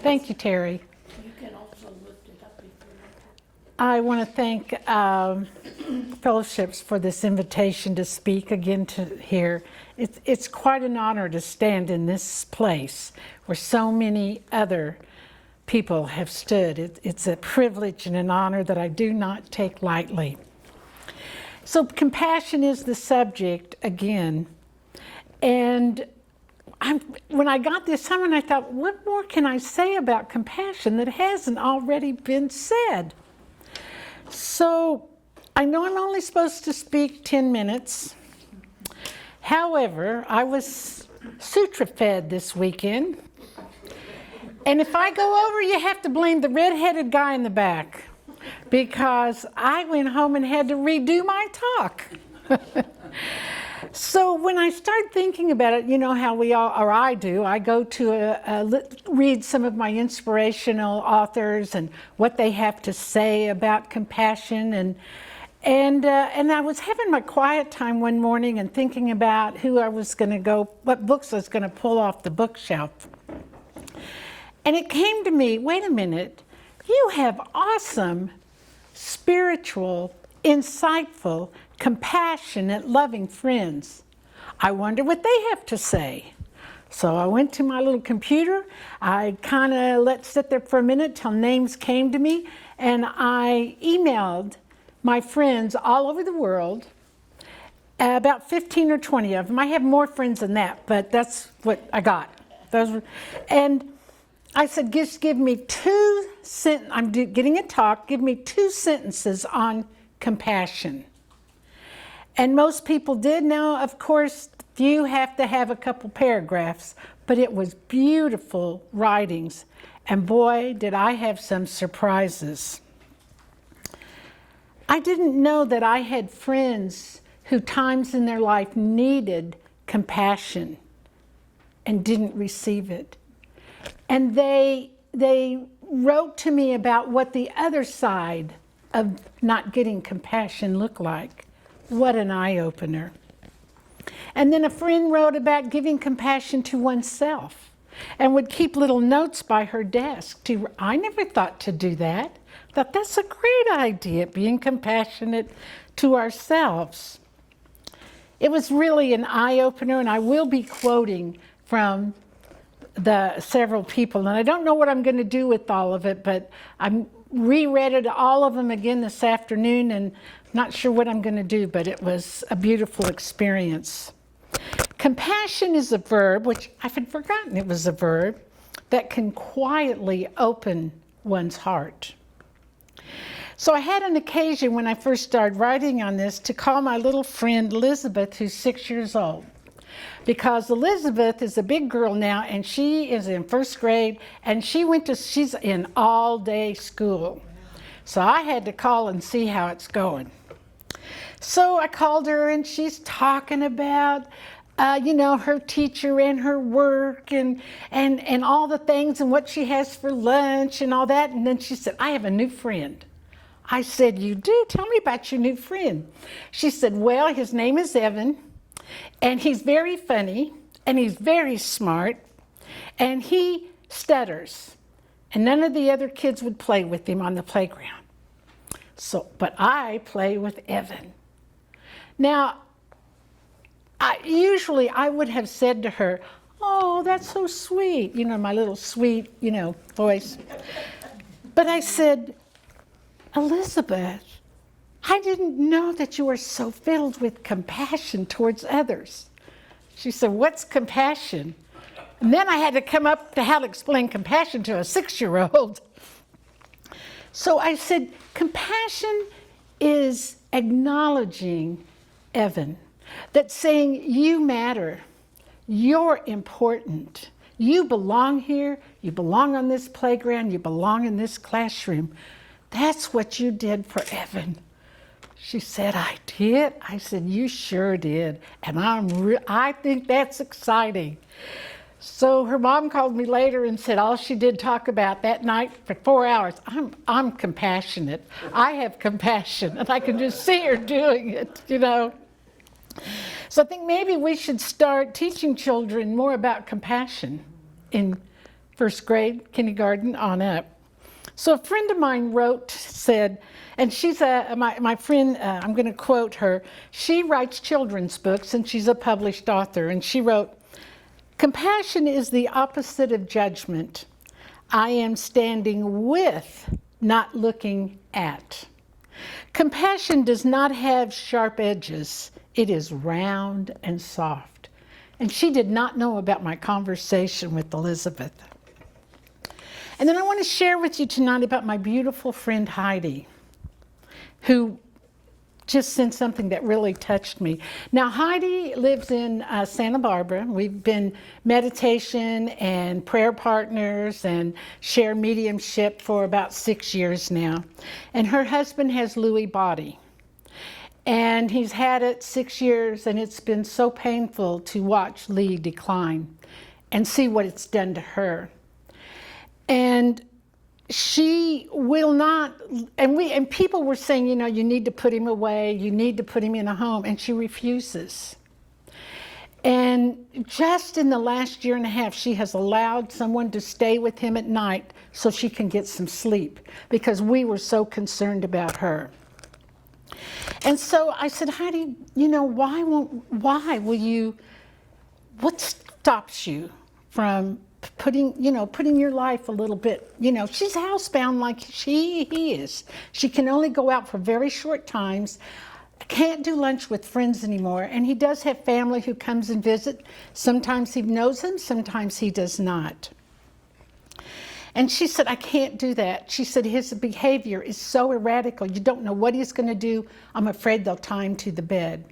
Thank you, Terry. You can also lift it up if you like. I want to thank Fellowships for this invitation to speak again here. It's quite an honor to stand in this place where so many other people have stood. It's a privilege and an honor that I do not take lightly. So compassion is the subject again. And when I got this sermon, I thought, what more can I say about compassion that hasn't already been said? So I know I'm only supposed to speak 10 minutes. However, I was sutra fed this weekend. And if I go over, you have to blame the red-headed guy in the back, because I went home and had to redo my talk. So when I start thinking about it, you know how we all, or I do, I go to read some of my inspirational authors and what they have to say about compassion. And I was having my quiet time one morning and thinking about what books I was going to pull off the bookshelf. And it came to me, wait a minute, you have awesome, spiritual, insightful, compassionate, loving friends. I wonder what they have to say. So I went to my little computer. I kind of let it sit there for a minute till names came to me, and I emailed my friends all over the world, about 15 or 20 of them. I have more friends than that, but that's what I got. And I said, just give me I'm getting a talk, give me 2 sentences on compassion. And most people did. Now, of course, you have to have a couple paragraphs, but it was beautiful writings. And boy, did I have some surprises. I didn't know that I had friends who times in their life needed compassion and didn't receive it. And they wrote to me about what the other side of not getting compassion looked like. What an eye-opener. And then a friend wrote about giving compassion to oneself and would keep little notes by her desk. I never thought to do that. I thought that's a great idea, being compassionate to ourselves. It was really an eye-opener, and I will be quoting from the several people. And I don't know what I'm going to do with all of it, but I reread all of them again this afternoon, and not sure what I'm going to do, but it was a beautiful experience. Compassion is a verb, which I had forgotten it was a verb, that can quietly open one's heart. So I had an occasion when I first started writing on this to call my little friend Elizabeth, who's 6 years old. Because Elizabeth is a big girl now, and she is in 1st grade, and she's in all-day school. So I had to call and see how it's going. So I called her, and she's talking about, her teacher and her work and all the things and what she has for lunch and all that. And then she said, I have a new friend. I said, you do? Tell me about your new friend. She said, well, his name is Evan, and he's very funny, and he's very smart, and he stutters. And none of the other kids would play with him on the playground. But I play with Evan. Now, usually I would have said to her, oh, that's so sweet, my little sweet, voice. But I said, Elizabeth, I didn't know that you were so filled with compassion towards others. She said, what's compassion? And then I had to come up to how to explain compassion to a 6-year-old. So I said, compassion is acknowledging, Evan, that saying you matter, you're important, you belong here, you belong on this playground, you belong in this classroom. That's what you did for Evan. She said, I did? I said, you sure did. And I think that's exciting. So her mom called me later and said all she did talk about that night for 4 hours, I'm compassionate. I have compassion, and I can just see her doing it, So I think maybe we should start teaching children more about compassion first grade, kindergarten on up. So a friend of mine said, and she's my friend, I'm going to quote her, she writes children's books and she's a published author, and she wrote, "Compassion is the opposite of judgment. I am standing with, not looking at. Compassion does not have sharp edges. It is round and soft." And she did not know about my conversation with Elizabeth. And then I want to share with you tonight about my beautiful friend Heidi, who just sent something that really touched me. Now, Heidi lives in Santa Barbara. We've been meditation and prayer partners and share mediumship for about 6 years now. And her husband has Lewy body. And he's had it 6 years, and it's been so painful to watch Lee decline and see what it's done to her. And she will not, and people were saying, you know, you need to put him away, you need to put him in a home, and she refuses. And just in the last year and a half, she has allowed someone to stay with him at night so she can get some sleep, because we were so concerned about her. And so I said, Heidi, you know, what stops you from putting your life a little bit, she's housebound like he is. She can only go out for very short times, can't do lunch with friends anymore, and he does have family who comes and visit. Sometimes he knows them, sometimes he does not. And she said, I can't do that. She said, his behavior is so erratic. You don't know what he's going to do. I'm afraid they'll tie him to the bed.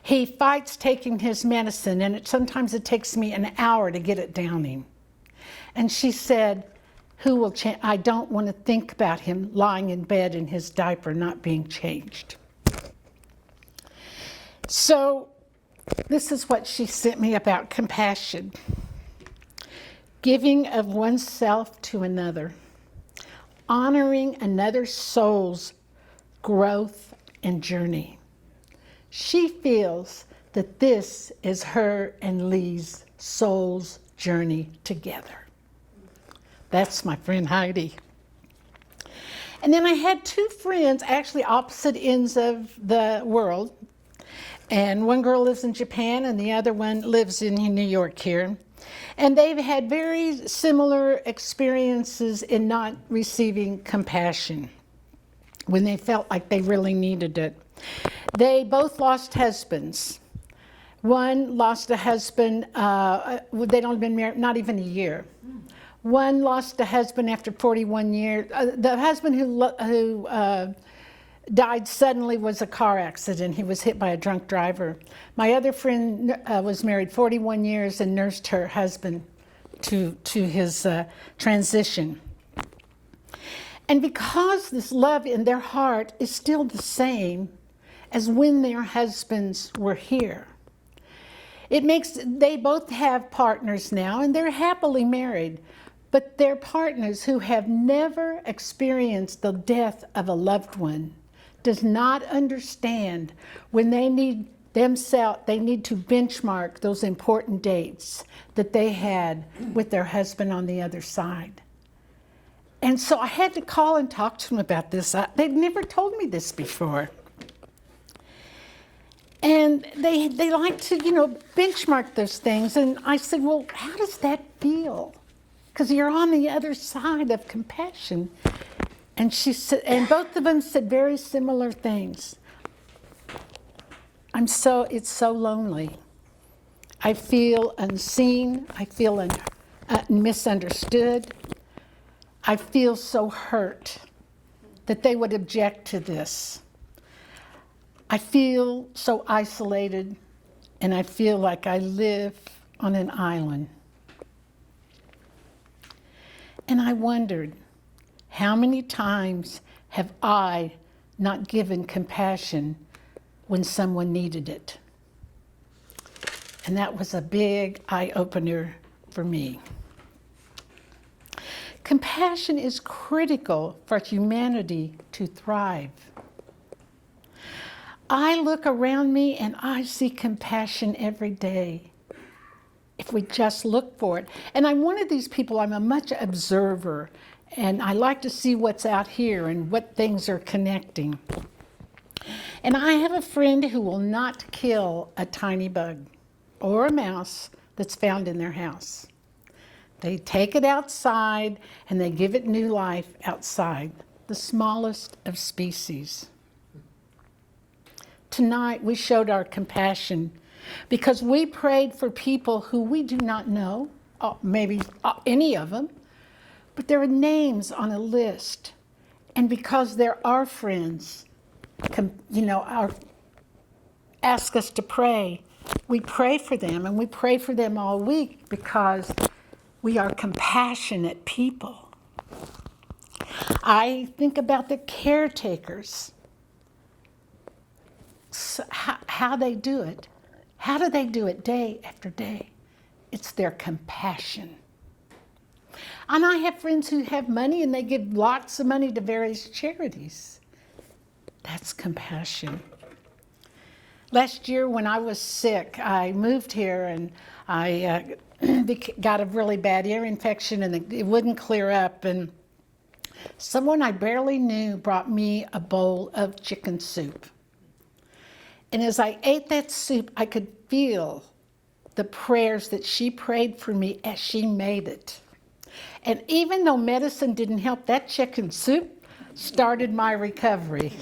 He fights taking his medicine, and sometimes it takes me an hour to get it down him. And she said, I don't want to think about him lying in bed in his diaper not being changed. So this is what she sent me about compassion. Giving of oneself to another, honoring another soul's growth and journey. She feels that this is her and Lee's soul's journey together. That's my friend Heidi. And then I had two friends, actually opposite ends of the world. And one girl lives in Japan and the other one lives in New York here. And they've had very similar experiences in not receiving compassion when they felt like they really needed it. They both lost husbands. One lost a husband, they'd only been married not even a year. One lost a husband after 41 years. The husband who died suddenly was a car accident. He was hit by a drunk driver. My other friend was married 41 years and nursed her husband to his transition. And because this love in their heart is still the same as when their husbands were here, they both have partners now and they're happily married, but they're partners who have never experienced the death of a loved one does not understand when they need to benchmark those important dates that they had with their husband on the other side. And so I had to call and talk to them about this. They'd never told me this before. And they like to, benchmark those things. And I said, well, how does that feel? Because you're on the other side of compassion. And she said, and both of them said very similar things. It's so lonely. I feel unseen. I feel misunderstood. I feel so hurt that they would object to this. I feel so isolated, and I feel like I live on an island. And I wondered, how many times have I not given compassion when someone needed it? And that was a big eye-opener for me. Compassion is critical for humanity to thrive. I look around me and I see compassion every day. if we just look for it. And I'm one of these people, I'm a much observer, and I like to see what's out here and what things are connecting. And I have a friend who will not kill a tiny bug or a mouse that's found in their house. They take it outside and they give it new life outside, the smallest of species. Tonight we showed our compassion because we prayed for people who we do not know, maybe any of them, but there are names on a list. And because they're our friends, ask us to pray, we pray for them, and we pray for them all week because we are compassionate people. I think about the caretakers, how they do it. How do they do it day after day? It's their compassion. And I have friends who have money and they give lots of money to various charities. That's compassion. Last year when I was sick, I moved here and I got a really bad ear infection and it wouldn't clear up. And someone I barely knew brought me a bowl of chicken soup. And as I ate that soup, I could feel the prayers that she prayed for me as she made it. And even though medicine didn't help, that chicken soup started my recovery.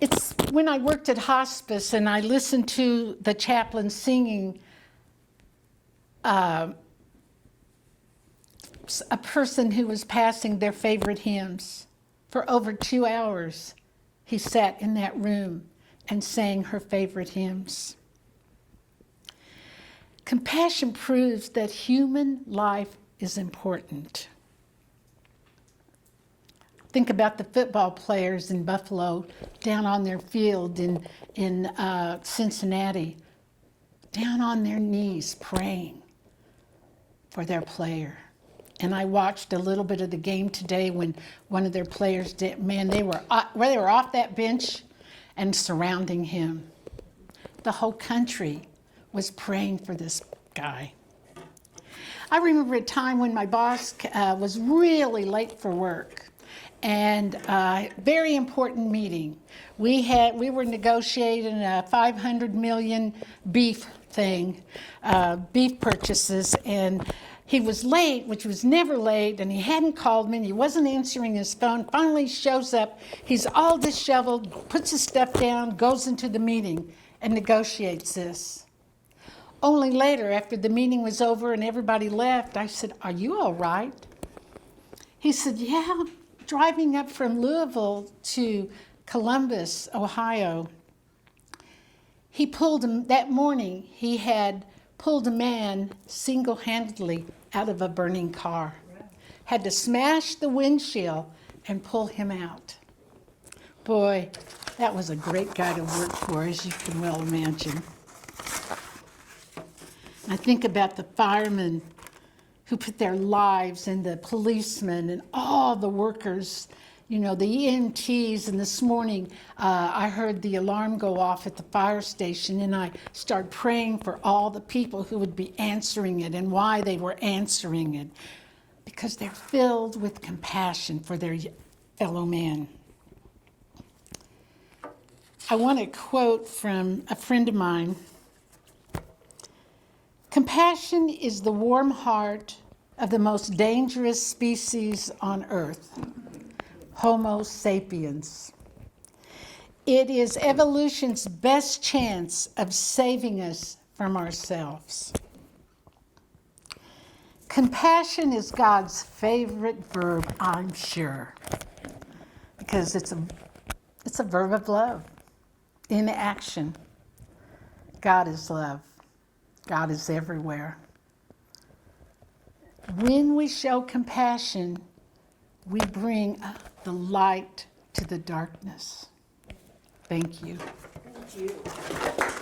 It's when I worked at hospice and I listened to the chaplain singing a person who was passing their favorite hymns. For over 2 hours, he sat in that room and sang her favorite hymns. Compassion proves that human life is important. Think about the football players in Buffalo down on their field in Cincinnati, down on their knees praying for their player. And I watched a little bit of the game today when one of their players did, man, they were off that bench and surrounding him. The whole country was praying for this guy. I remember a time when my boss was really late for work. And very important meeting. We were negotiating a 500 million beef thing, beef purchases, and he was late, which was never late, and he hadn't called me, and he wasn't answering his phone. Finally he shows up, he's all disheveled, puts his stuff down, goes into the meeting, and negotiates this. Only later, after the meeting was over and everybody left, I said, "Are you all right?" He said, "Yeah, driving up from Louisville to Columbus, Ohio, that morning he had pulled a man single-handedly out of a burning car. Had to smash the windshield and pull him out. Boy, that was a great guy to work for, as you can well imagine. I think about the firemen who put their lives, and the policemen and all the workers, the EMTs. And this morning I heard the alarm go off at the fire station, and I started praying for all the people who would be answering it and why they were answering it, because they're filled with compassion for their fellow man. I want to quote from a friend of mine. "Compassion is the warm heart of the most dangerous species on earth, Homo sapiens. It is evolution's best chance of saving us from ourselves. Compassion is God's favorite verb, I'm sure, because it's a verb of love in action. God is love. God is everywhere. When we show compassion, we bring the light to the darkness." Thank you. Thank you.